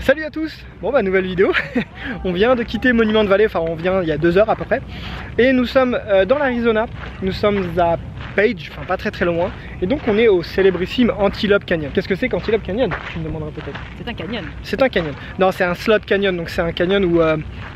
Salut à tous. Bon bah nouvelle vidéo. On vient de quitter Monument de Valley, enfin on vient il y a 2 heures à peu près. Et nous sommes dans l'Arizona. Nous sommes à Page, enfin pas très loin. Et donc on est au célébrissime Antelope Canyon. Qu'est-ce que c'est qu'Antelope Canyon? Tu me demanderas peut-être. C'est un canyon. C'est un canyon. Non, c'est un slot canyon, donc c'est un canyon où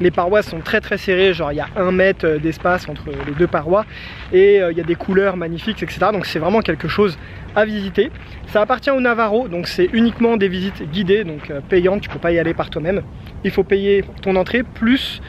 les parois sont très serrées, genre il y a 1 mètre d'espace entre les 2 parois et il y a des couleurs magnifiques, etc. Donc c'est vraiment quelque chose à visiter. Ça appartient au Navarro, donc c'est uniquement des visites guidées, donc payantes, tu peux pas y aller par toi-même. Il faut payer ton entrée plus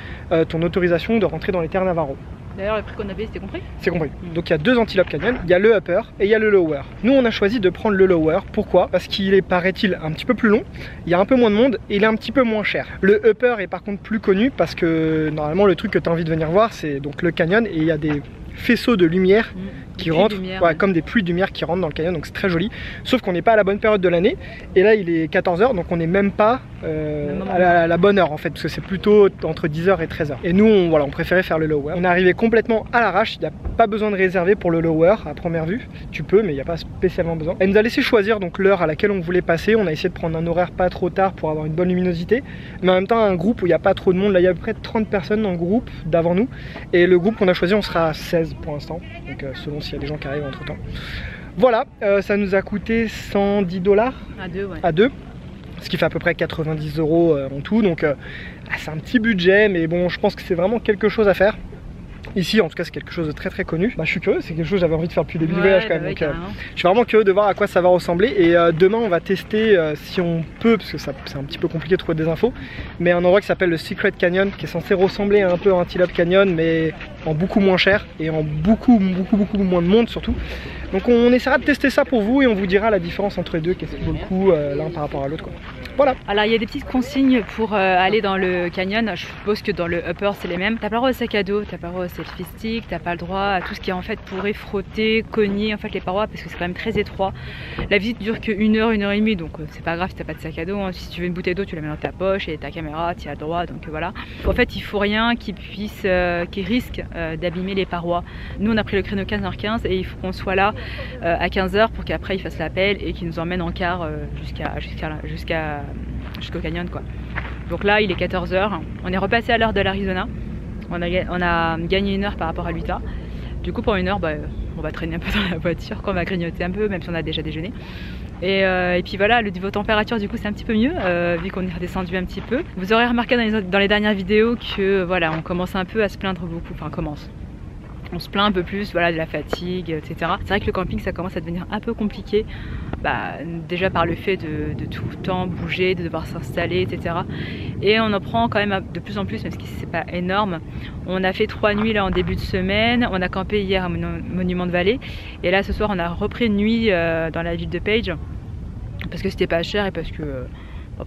ton autorisation de rentrer dans les terres Navarro. D'ailleurs, le prix qu'on avait, c'était compris? C'est compris. Donc il y a 2 Antelope Canyon, il y a le upper et il y a le lower. Nous on a choisi de prendre le lower, pourquoi? Parce qu'il est, paraît-il, un petit peu plus long, il y a un peu moins de monde et il est un petit peu moins cher. Le upper est par contre plus connu parce que normalement le truc que tu as envie de venir voir c'est donc le canyon et il y a des faisceaux de lumière qui rentrent, comme des pluies de lumière qui rentrent dans le canyon, donc c'est très joli. Sauf qu'on n'est pas à la bonne période de l'année et là il est 14 h, donc on n'est même pas à la bonne heure en fait, parce que c'est plutôt entre 10 h et 13 h. Et nous on préférait faire le lower. On est arrivé complètement à l'arrache, il n'y a pas besoin de réserver pour le lower à première vue. Tu peux, mais il n'y a pas spécialement besoin. Elle nous a laissé choisir donc l'heure à laquelle on voulait passer. On a essayé de prendre un horaire pas trop tard pour avoir une bonne luminosité, mais en même temps un groupe où il n'y a pas trop de monde. Là il y a à peu près 30 personnes dans le groupe d'avant nous et le groupe qu'on a choisi on sera à 16 pour l'instant, donc selon s'il y a des gens qui arrivent entre temps. Voilà, ça nous a coûté 110 $. À 2, ouais. À 2. Ce qui fait à peu près 90 € en tout, donc c'est un petit budget, mais bon, je pense que c'est vraiment quelque chose à faire. Ici, en tout cas, c'est quelque chose de très connu. Bah, je suis curieux, c'est quelque chose que j'avais envie de faire depuis le début du voyage quand même. Donc, je suis vraiment curieux de voir à quoi ça va ressembler. Et demain, on va tester, si on peut, parce que c'est un petit peu compliqué de trouver des infos, mais un endroit qui s'appelle le Secret Canyon, qui est censé ressembler un peu à Antelope Canyon, mais en beaucoup moins cher et en beaucoup moins de monde surtout. Donc on essaiera de tester ça pour vous et on vous dira la différence entre les deux, qu'est-ce qui vaut le coup l'un par rapport à l'autre. Voilà. Alors il y a des petites consignes pour aller dans le canyon. Je suppose que dans le upper c'est les mêmes. T'as pas le droit au sac à dos, t'as pas le droit au selfie stick, t'as pas le droit à tout ce qui en fait pourrait frotter, cogner en fait les parois parce que c'est quand même très étroit. La visite dure que 1 heure, 1 heure et demie, donc c'est pas grave si t'as pas de sac à dos. Hein. Si tu veux une bouteille d'eau, tu la mets dans ta poche et ta caméra, tu as le droit, donc voilà. En fait il faut rien qui puisse, qui risque d'abîmer les parois. Nous on a pris le créneau 15h15 et il faut qu'on soit là à 15 h pour qu'après il fasse l'appel et qu'il nous emmène en car jusqu'au canyon quoi. Donc là il est 14 h, on est repassé à l'heure de l'Arizona, on a gagné 1 heure par rapport à l'Utah. Du coup pour 1 heure on va traîner un peu dans la voiture, qu'on va grignoter un peu même si on a déjà déjeuné. Et puis voilà, le niveau température du coup c'est un petit peu mieux vu qu'on est redescendu un petit peu. Vous aurez remarqué dans les dernières vidéos que voilà, on commence un peu à se plaindre beaucoup, enfin on se plaint un peu plus, voilà, de la fatigue, etc. C'est vrai que le camping ça commence à devenir un peu compliqué, déjà par le fait de tout le temps bouger, de devoir s'installer, etc. Et on en prend quand même de plus en plus, même si c'est pas énorme. On a fait 3 nuits là en début de semaine, on a campé hier à Monument de Valley, et là ce soir on a repris une nuit dans la ville de Page, parce que c'était pas cher et parce que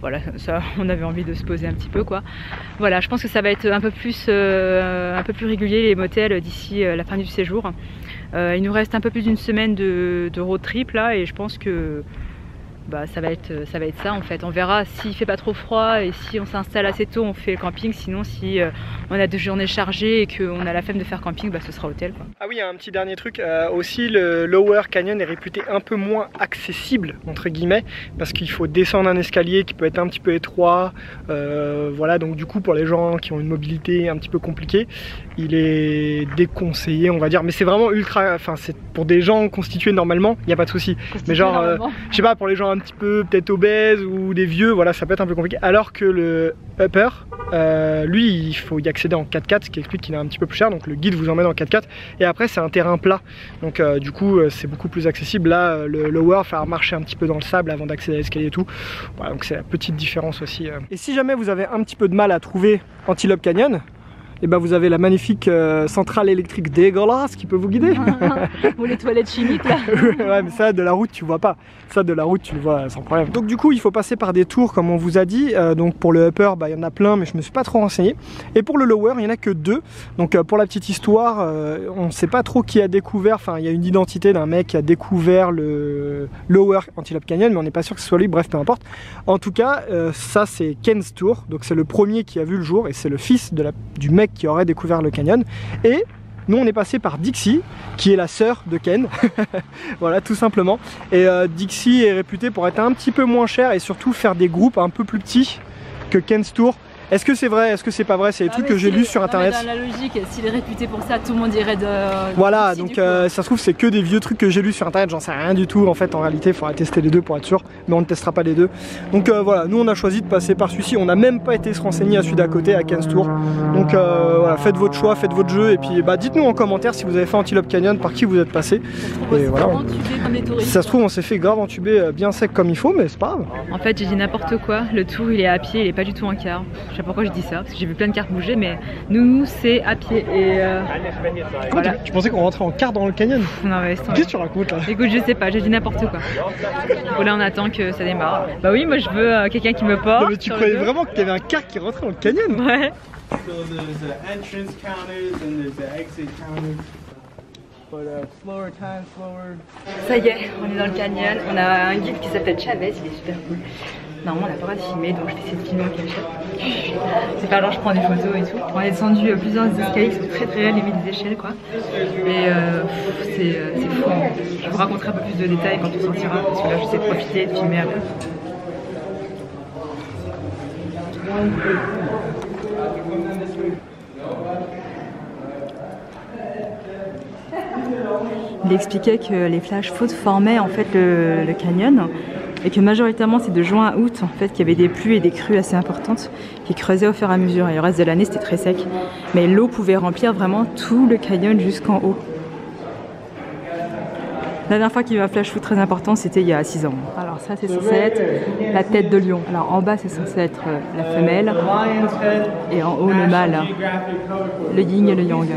voilà, ça, on avait envie de se poser un petit peu quoi. Voilà, je pense que ça va être un peu plus régulier les motels d'ici la fin du séjour. Il nous reste un peu plus d'une semaine de road trip là et je pense que ça va être ça en fait. On verra s'il fait pas trop froid et si on s'installe assez tôt on fait le camping, sinon si on a 2 journées chargées et qu'on a la flemme de faire camping, ce sera hôtel quoi. Ah oui, un petit dernier truc, aussi le Lower Canyon est réputé un peu moins accessible entre guillemets parce qu'il faut descendre un escalier qui peut être un petit peu étroit, voilà, donc du coup pour les gens qui ont une mobilité un petit peu compliquée il est déconseillé on va dire, mais c'est vraiment ultra, enfin c'est pour des gens constitués normalement, il n'y a pas de souci, mais genre je sais pas, pour les gens un petit peu peut-être obèses ou des vieux, voilà, ça peut être un peu compliqué, alors que le upper lui il faut y accéder en 4x4, ce qui explique qu'il est un petit peu plus cher, donc le guide vous emmène en 4x4 et après c'est un terrain plat, donc du coup c'est beaucoup plus accessible. Là le lower, faire marcher un petit peu dans le sable avant d'accéder à l'escalier et tout, voilà, donc c'est la petite différence aussi. Et si jamais vous avez un petit peu de mal à trouver Antelope Canyon, et vous avez la magnifique centrale électrique dégueulasse qui peut vous guider. Ou les toilettes chimiques là. Ouais, mais ça de la route tu vois pas, ça de la route tu le vois sans problème. Donc du coup il faut passer par des tours comme on vous a dit, donc pour le upper il y en a plein mais je me suis pas trop renseigné, et pour le lower il y en a que 2, donc pour la petite histoire on sait pas trop qui a découvert, enfin il y a une identité d'un mec qui a découvert le lower Antelope Canyon mais on n'est pas sûr que ce soit lui, bref peu importe. En tout cas ça c'est Ken's tour, donc c'est le premier qui a vu le jour et c'est le fils du mec qui aurait découvert le canyon, et nous on est passé par Dixie qui est la sœur de Ken. Voilà, tout simplement. Et Dixie est réputée pour être un petit peu moins cher et surtout faire des groupes un peu plus petits que Ken's Tour. Est-ce que c'est vrai, est-ce que c'est pas vrai? C'est des trucs que j'ai lus sur internet. Dans la logique, s'il est réputé pour ça, tout le monde irait de. Voilà, donc ça se trouve c'est que des vieux trucs que j'ai lus sur internet, j'en sais rien du tout. En fait, en réalité, il faudra tester les deux pour être sûr, mais on ne testera pas les deux. Donc voilà, nous on a choisi de passer par celui-ci. On n'a même pas été se renseigner à celui d'à côté, à Ken's Tour. Donc voilà, faites votre choix, faites votre jeu, et puis dites-nous en commentaire si vous avez fait Antelope Canyon, par qui vous êtes passé. Et voilà. Si ça se trouve, on s'est fait grave entuber bien sec comme il faut, mais c'est pas grave. En fait, j'ai dit n'importe quoi. Le tour, il est à pied, il est pas du tout en car. Je sais pas pourquoi je dis ça. J'ai vu plein de cartes bouger, mais nous c'est à pied et voilà. Tu pensais qu'on rentrait en car dans le canyon? Non mais qu'est-ce que tu racontes là? Écoute, je sais pas, j'ai dit n'importe quoi. Bon, là on attend que ça démarre. Bah oui, moi je veux quelqu'un qui me porte. Non mais tu croyais vraiment qu'il y avait un car qui rentrait dans le canyon? Ouais. Ça y est, on est dans le canyon. On a un guide qui s'appelle Chavez, il est super cool. Normalement on n'a pas le droit de filmer, donc je vais essayer de filmer en cachette. C'est pas genre je prends des photos et tout. On est descendu plusieurs escaliers qui sont très très élevés, des échelles quoi. Et c'est fou. Hein. Je vous raconterai un peu plus de détails quand on sortira, parce que là je sais profiter et de filmer un peu. Il expliquait que les flash floods formaient en fait le canyon et que majoritairement c'est de juin à août en fait qu'il y avait des pluies et des crues assez importantes qui creusaient au fur et à mesure et le reste de l'année c'était très sec. Mais l'eau pouvait remplir vraiment tout le canyon jusqu'en haut. La dernière fois qu'il y a eu un flash flood très important, c'était il y a 6 ans. Alors ça c'est censé être la tête de lion. Alors en bas c'est censé être la femelle et en haut le mâle, le yin et le yang.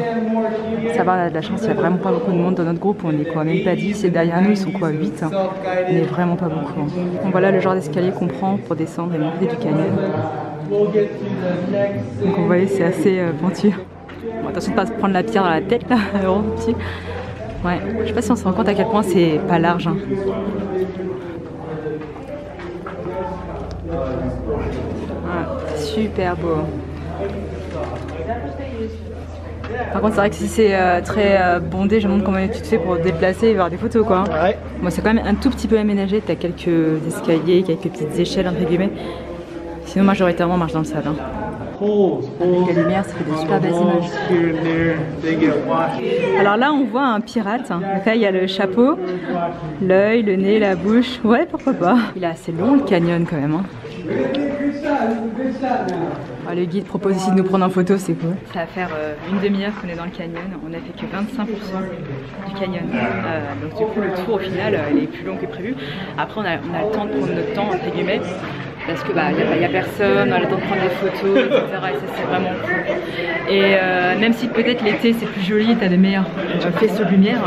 Ça va, on a de la chance, il n'y a vraiment pas beaucoup de monde dans notre groupe, on est quoi, même pas 10 et derrière nous ils sont quoi, 8. On n'est vraiment pas beaucoup. Donc voilà le genre d'escalier qu'on prend pour descendre et monter du canyon. Donc vous voyez c'est assez pentu. Bon, attention de ne pas se prendre la pierre dans la tête là, vraiment petit. Ouais, je sais pas si on se rend compte à quel point c'est pas large. Hein. Ouais, super beau. Par contre, c'est vrai que si c'est très bondé, je me demande comment tu te fais pour te déplacer et voir des photos quoi. Ouais. Bon, c'est quand même un tout petit peu aménagé, t'as quelques escaliers, quelques petites échelles entre guillemets. Sinon, majoritairement, on marche dans le sable. Hein. Avec la lumière, ça fait des super belles images. Alors là, on voit un pirate. Donc là, il y a le chapeau, l'œil, le nez, la bouche. Ouais, pourquoi pas. Il est assez long le canyon quand même. Hein. Alors, le guide propose ici de nous prendre en photo, c'est cool. Ça va faire une demi-heure qu'on est dans le canyon. On a fait que 25% du canyon. Donc du coup, le tour au final, il est plus long que prévu. Après, on a le temps de prendre notre temps, entre guillemets. Parce que y a personne, on a le temps de prendre des photos, etc. Et ça c'est vraiment cool. Et même si peut-être l'été c'est plus joli, t'as des meilleurs faisceaux de lumière,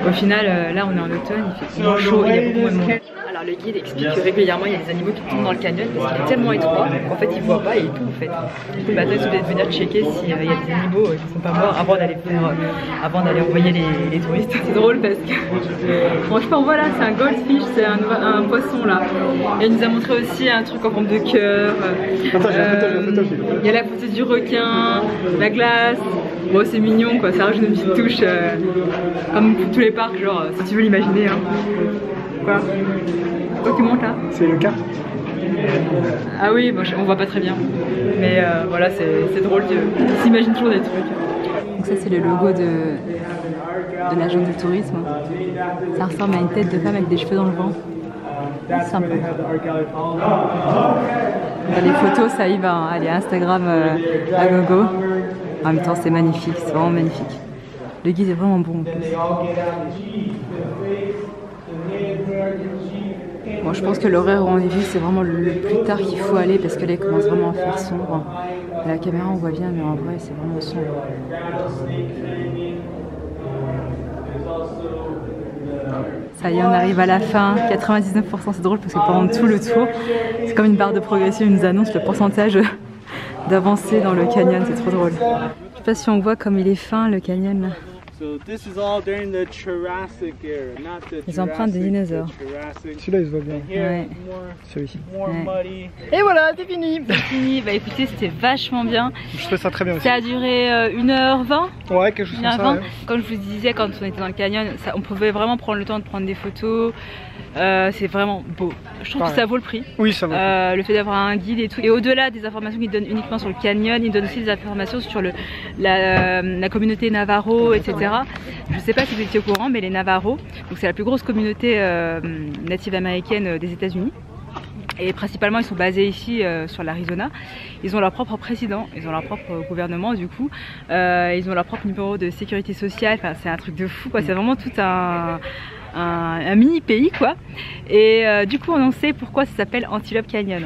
au final là on est en automne, il fait moins chaud, il y a beaucoup moins de monde. Alors le guide explique que régulièrement il y a des animaux qui tombent dans le canyon parce qu'il est tellement étroit qu'en fait ils voient pas et ils tombent en fait. Du coup le matin ils doivent venir checker s'il y a des animaux qui sont pas morts avant d'aller envoyer les touristes. C'est drôle parce que franchement voilà c'est un goldfish, c'est un poisson là. Et il nous a montré aussi un truc en forme de cœur. Il y a la photo du requin, la glace. Bon c'est mignon quoi, ça rajoute une petite touche comme tous les parcs genre si tu veux l'imaginer. Hein. Quoi? Toi tu montes là? C'est le car. Ah oui, bon, on voit pas très bien. Mais voilà, c'est drôle, on s'imagine toujours des trucs. Donc ça c'est le logo de l'agence de tourisme. Ça ressemble à une tête de femme avec des cheveux dans le vent. Sympa. Les photos ça y va, hein. Allez Instagram à gogo. En même temps c'est magnifique, c'est vraiment magnifique. Le guide est vraiment bon en plus. Bon, je pense que l'horaire où on est vu c'est vraiment le plus tard qu'il faut aller parce que là il commence vraiment à faire sombre. À la caméra on voit bien mais en vrai c'est vraiment sombre. Ça y est on arrive à la fin, 99%, c'est drôle parce que pendant tout le tour c'est comme une barre de progression, ils nous annoncent le pourcentage d'avancée dans le canyon, c'est trop drôle. Je sais pas si on voit comme il est fin le canyon là. Les empreintes des dinosaures. Celui-là il se voit bien. Ouais. Celui-ci. Ouais. Et voilà, c'est fini. C'est fini. Bah écoutez, c'était vachement bien. Je trouvais ça très bien aussi. Ça a duré 1h20. Ouais, quelque chose comme ça. Ouais. Comme je vous disais, quand on était dans le canyon, on pouvait vraiment prendre le temps de prendre des photos. C'est vraiment beau. Je trouve que ça vaut le prix. Oui, ça vaut le prix. Le fait d'avoir un guide et tout. Et au-delà des informations qu'il donne uniquement sur le canyon, il donne aussi des informations sur la communauté Navajo, etc. Je sais pas si vous étiez au courant, mais les Navajo, donc c'est la plus grosse communauté native américaine des États-Unis. Et principalement, ils sont basés ici sur l'Arizona. Ils ont leur propre président, ils ont leur propre gouvernement du coup. Ils ont leur propre numéro de sécurité sociale. Enfin, c'est un truc de fou, quoi. C'est vraiment tout un mini pays, quoi. Et du coup, on en sait pourquoi ça s'appelle Antelope Canyon.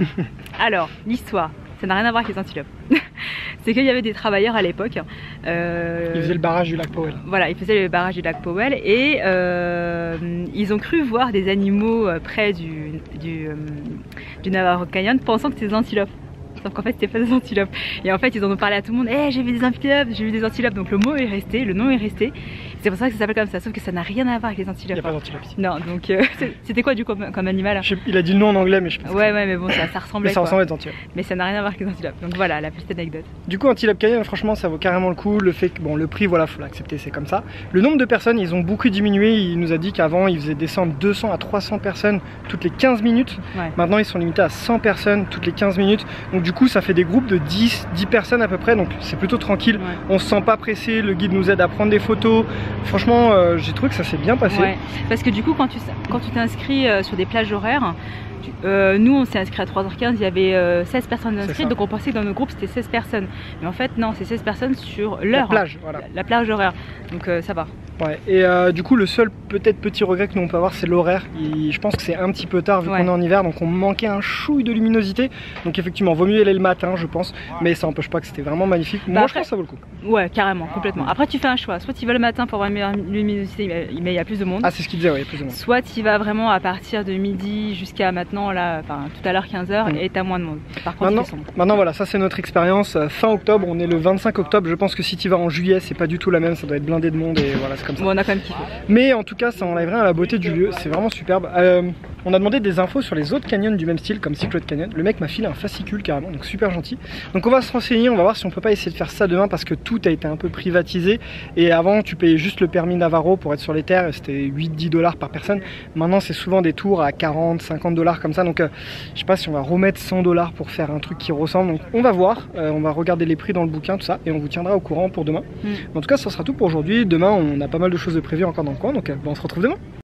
Alors, l'histoire, ça n'a rien à voir avec les antilopes. C'est qu'il y avait des travailleurs à l'époque. Ils faisaient le barrage du lac Powell. Voilà, ils faisaient le barrage du lac Powell et ils ont cru voir des animaux près du Navajo Canyon pensant que c'était des antilopes. Sauf qu'en fait c'était pas des antilopes. Et en fait ils en ont parlé à tout le monde. Eh, j'ai vu des antilopes, j'ai vu des antilopes. Donc le mot est resté, le nom est resté. C'est pour ça que ça s'appelle comme ça. Sauf que ça n'a rien à voir avec les antilopes. Il n'y a pas d'antilopes ici. Non, donc c'était quoi du coup comme animal? Il a dit le nom en anglais, mais je pense. Ouais, mais bon, ça ressemblait. Mais ça ressemble à des antilopes. Mais ça n'a rien à voir avec les antilopes. Donc voilà, la petite anecdote. Du coup, Antelope Canyon, franchement, ça vaut carrément le coup. Le fait que, bon, le prix, voilà, faut l'accepter, c'est comme ça. Le nombre de personnes, ils ont beaucoup diminué. Il nous a dit qu'avant, ils faisaient descendre 200 à 300 personnes toutes les 15 minutes. Ouais. Maintenant, ils sont limités à 100 personnes toutes les 15 minutes. Donc du coup, ça fait des groupes de 10 personnes à peu près. Donc c'est plutôt tranquille. Ouais. On se sent pas pressé. Le guide nous aide à prendre des photos. Franchement, j'ai trouvé que ça s'est bien passé. Ouais. Parce que du coup, quand tu t'inscris sur des plages horaires, nous on s'est inscrit à 3h15, il y avait 16 personnes inscrites, donc on pensait que dans nos groupes c'était 16 personnes. Mais en fait non, c'est 16 personnes sur l'heure. La plage, voilà. La plage horaire, donc ça va. Ouais, et du coup le seul peut-être petit regret que nous on peut avoir c'est l'horaire. Je pense que c'est un petit peu tard vu qu'on est en hiver, donc on manquait un chouille de luminosité. Donc effectivement vaut mieux y aller le matin je pense, mais ça n'empêche pas que c'était vraiment magnifique. Moi je pense que ça vaut le coup. Ouais, carrément, complètement. Après tu fais un choix, soit tu vas le matin pour avoir une meilleure luminosité mais il y a plus de monde. Ah c'est ce qu'il disait, ouais, il y a plus de monde. Soit tu vas vraiment à partir de midi jusqu'à maintenant, là, enfin tout à l'heure 15h et t'as moins de monde. Par contre maintenant voilà, ça c'est notre expérience. Fin octobre, on est le 25 octobre, je pense que si tu vas en juillet c'est pas du tout la même, ça doit être blindé de monde et voilà c'est comme ça. Bon, on a quand même kiffé. Mais en tout cas ça enlève rien à la beauté du lieu, c'est vraiment superbe. On a demandé des infos sur les autres canyons du même style comme Secret Canyon. Le mec m'a filé un fascicule carrément, donc super gentil. Donc on va se renseigner, on va voir si on peut pas essayer de faire ça demain parce que tout a été un peu privatisé. Et avant tu payais juste le permis Navarro pour être sur les terres et c'était 8-10 $ par personne. Maintenant c'est souvent des tours à 40-50 $ comme ça. Donc je sais pas si on va remettre 100 $ pour faire un truc qui ressemble. Donc on va voir, on va regarder les prix dans le bouquin, tout ça, et on vous tiendra au courant pour demain. En tout cas ça sera tout pour aujourd'hui. Demain on a pas mal de choses de prévues encore dans le coin, donc on se retrouve demain.